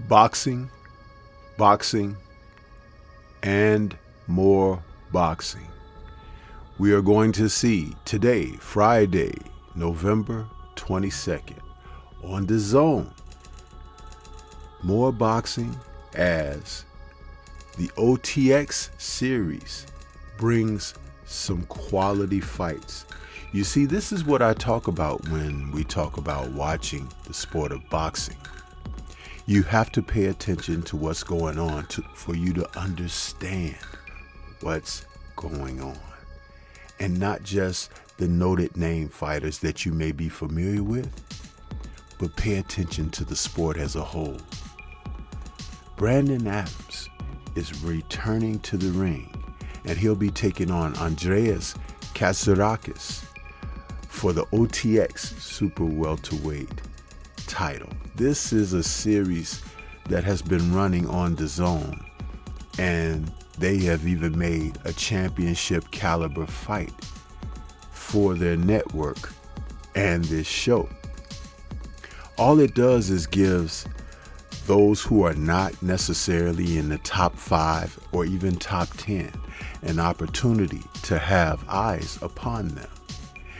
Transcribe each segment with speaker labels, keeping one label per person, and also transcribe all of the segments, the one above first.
Speaker 1: Boxing, boxing, and more boxing. We are going to see today, Friday, November 22nd, on Dazn, more boxing as the OTX series brings some quality fights. You see, this is what I talk about when we talk about watching the sport of boxing. You have to pay attention to what's going on for you to understand what's going on. And not just the noted name fighters that you may be familiar with, but pay attention to the sport as a whole. Brandon Adams is returning to the ring, and he'll be taking on Katzourakis for the OTX Super Welterweight title. This is a series that has been running on Dazn, and they have even made a championship caliber fight for their network and this show. All it does is gives those who are not necessarily in the top 5 or even top 10 an opportunity to have eyes upon them.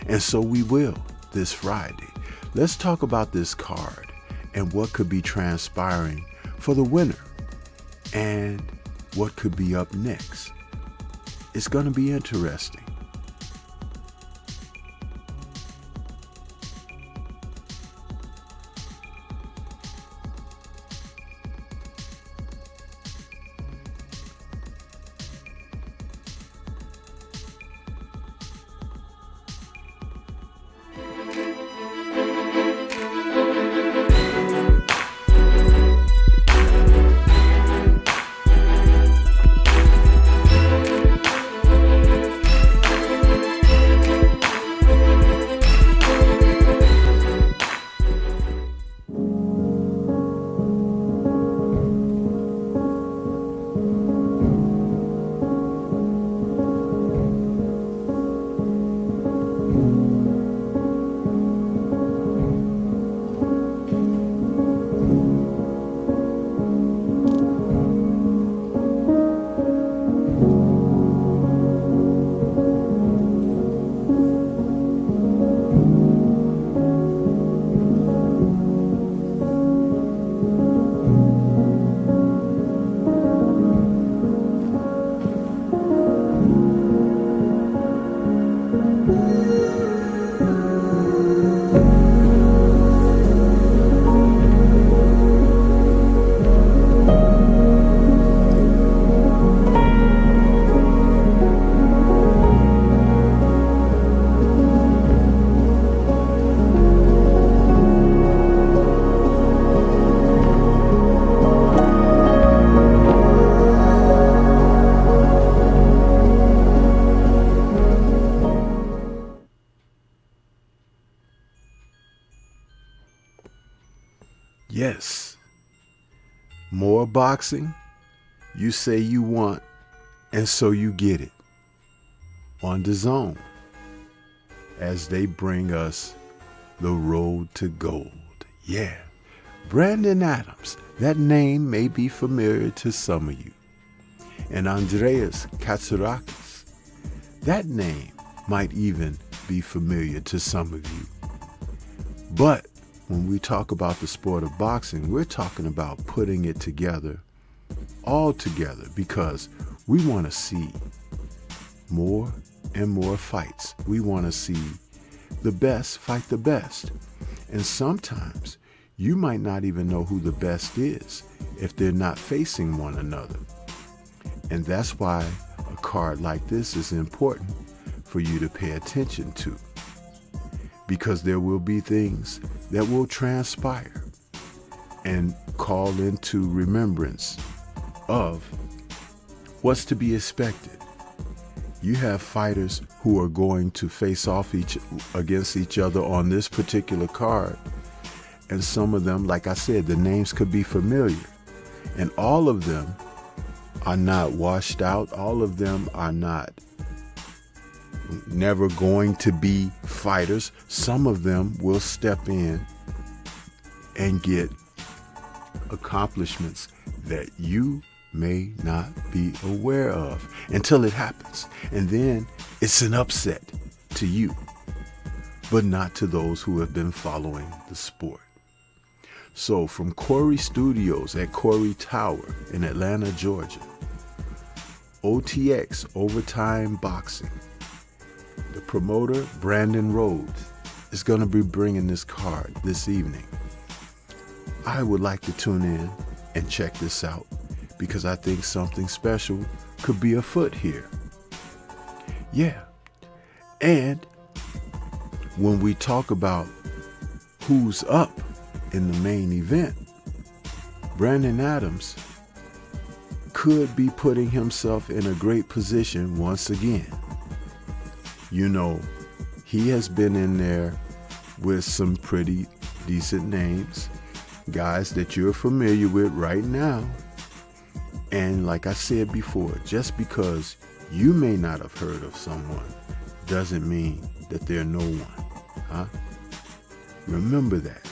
Speaker 1: And so we will this Friday. Let's talk about this card and what could be transpiring for the winner and what could be up next. It's going to be interesting. Yes, more boxing, you say you want, and so you get it on Dazn as they bring us the road to gold. Yeah, Brandon Adams, that name may be familiar to some of you. And Katzourakis, that name might even be familiar to some of you. But when we talk about the sport of boxing, we're talking about putting it together, all together, because we want to see more and more fights. We want to see the best fight the best. And sometimes you might not even know who the best is if they're not facing one another. And that's why a card like this is important for you to pay attention to, because there will be things that will transpire and call into remembrance of what's to be expected. You have fighters who are going to face off against each other on this particular card, and some of them, like I said, the names could be familiar, and all of them are not washed out. All of them are not never going to be fighters. Some of them will step in and get accomplishments that you may not be aware of until it happens. And then it's an upset to you, but not to those who have been following the sport. So from Corey Studios at Corey Tower in Atlanta, Georgia, OTX Overtime Boxing, the promoter, Brandon Rhodes, is going to be bringing this card this evening. I would like to tune in and check this out because I think something special could be afoot here. Yeah. And when we talk about who's up in the main event, Brandon Adams could be putting himself in a great position once again. You know, he has been in there with some pretty decent names, guys that you're familiar with right now. And like I said before, just because you may not have heard of someone doesn't mean that they're no one, huh? Remember that.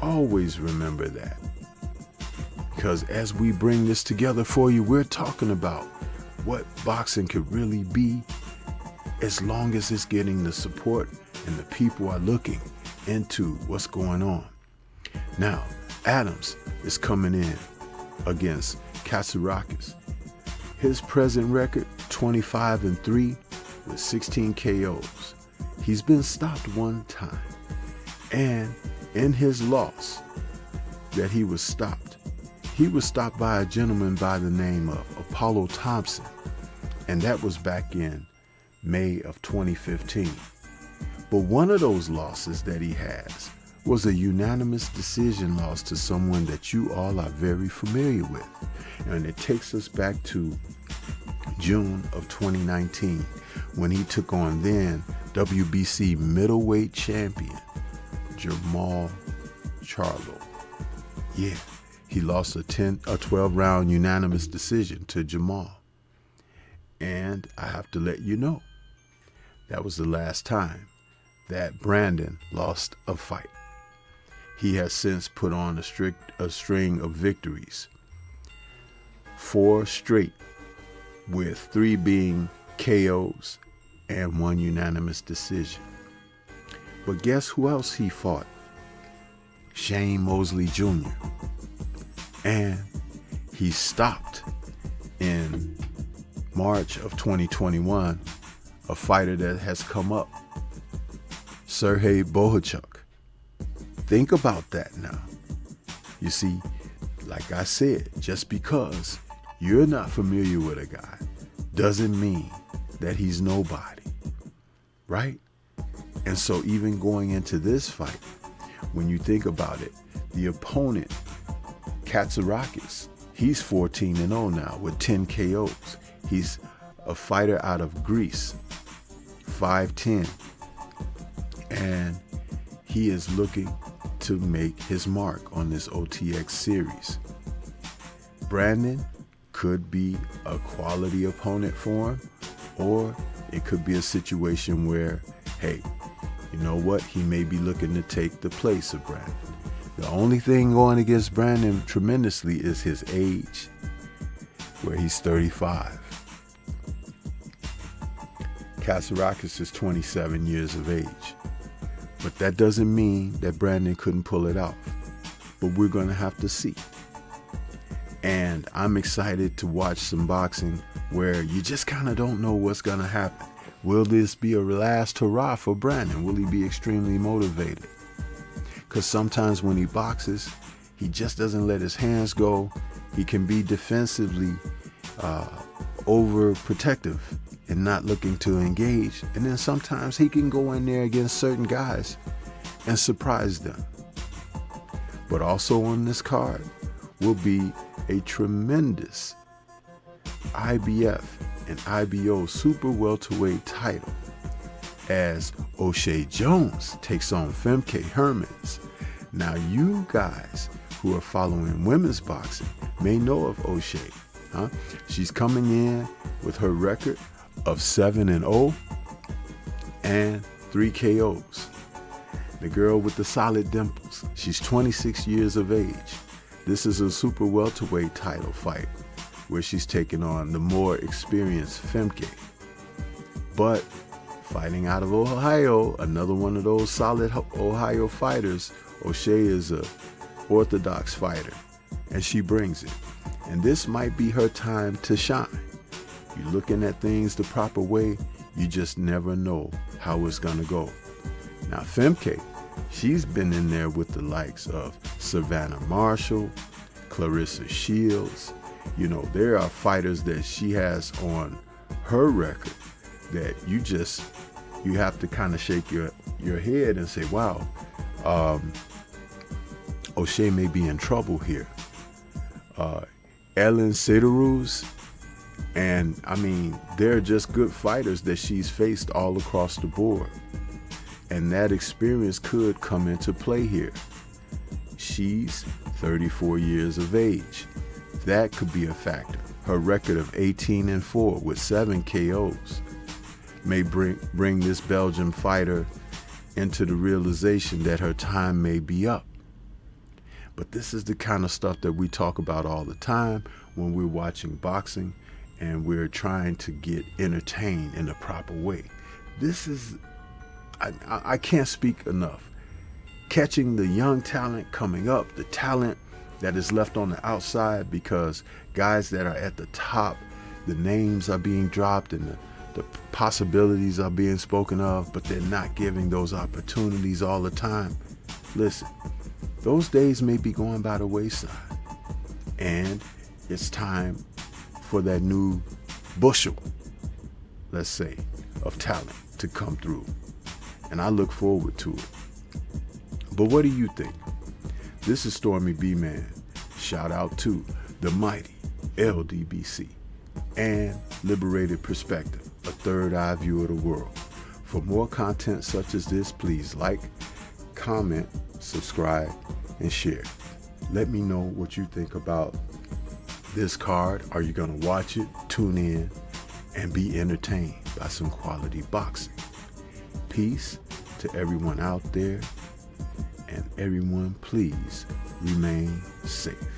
Speaker 1: Always remember that. Because as we bring this together for you, we're talking about what boxing could really be as long as it's getting the support and the people are looking into what's going on. Now, Adams is coming in against Katzourakis. His present record, 25-3 with 16 KOs. He's been stopped one time. And in his loss that he was stopped by a gentleman by the name of Apollo Thompson. And that was back in May of 2015. But one of those losses that he has was a unanimous decision loss to someone that you all are very familiar with. And it takes us back to June of 2019 when he took on then WBC middleweight champion Jermall Charlo. Yeah, he lost a 12-round unanimous decision to Jermall. And I have to let you know, that was the last time that Brandon lost a fight. He has since put on a string of victories, 4 straight, with 3 being KOs and 1 unanimous decision. But guess who else he fought? Shane Mosley Jr. And he stopped in March of 2021 a fighter that has come up, Sergey Bohachuk. Think about that now. You see, like I said, just because you're not familiar with a guy doesn't mean that he's nobody, right? And so even going into this fight, when you think about it, the opponent, Katzourakis, he's 14-0 now with 10 KOs. He's a fighter out of Greece, 5'10", and he is looking to make his mark on this OTX series. Brandon could be a quality opponent for him, or it could be a situation where, hey, you know what? He may be looking to take the place of Brandon. The only thing going against Brandon tremendously is his age, where he's 35. Katzourakis is 27 years of age. But that doesn't mean that Brandon couldn't pull it off. But we're going to have to see. And I'm excited to watch some boxing where you just kind of don't know what's going to happen. Will this be a last hurrah for Brandon? Will he be extremely motivated? Because sometimes when he boxes, he just doesn't let his hands go. He can be defensively overprotective and not looking to engage. And then sometimes he can go in there against certain guys and surprise them. But also on this card will be a tremendous IBF and IBO super welterweight title as O'Shea Jones takes on Femke Hermans. Now you guys who are following women's boxing may know of O'Shea. Huh? She's coming in with her record of 7-0 and 3 KOs. The girl with the solid dimples. She's 26 years of age. This is a super welterweight title fight where she's taking on the more experienced Femke. But fighting out of Ohio, another one of those solid Ohio fighters, O'Shea is a orthodox fighter, and she brings it. And this might be her time to shine. You're looking at things the proper way, you just never know how it's gonna go. Now Femke, she's been in there with the likes of Savannah Marshall, Clarissa Shields. You know, there are fighters that she has on her record that you have to kind of shake your head and say, wow, O'Shea may be in trouble here. Ellen Siderus, and I mean, they're just good fighters that she's faced all across the board. And that experience could come into play here. She's 34 years of age. That could be a factor. Her record of 18-4 with 7 KOs may bring this Belgian fighter into the realization that her time may be up. But this is the kind of stuff that we talk about all the time when we're watching boxing and we're trying to get entertained in the proper way. This is, I can't speak enough. Catching the young talent coming up, the talent that is left on the outside because guys that are at the top, the names are being dropped and the possibilities are being spoken of, but they're not giving those opportunities all the time. Listen, those days may be going by the wayside, and it's time for that new bushel, let's say, of talent to come through. And I look forward to it. But what do you think? This is Stormy B-Man. Shout out to the mighty LDBC and Liberated Perspective, a third eye view of the world. For more content such as this, please like, comment, subscribe, and share. Let me know what you think about this card. Are you going to watch it, tune in, and be entertained by some quality boxing? Peace to everyone out there, and everyone please remain safe.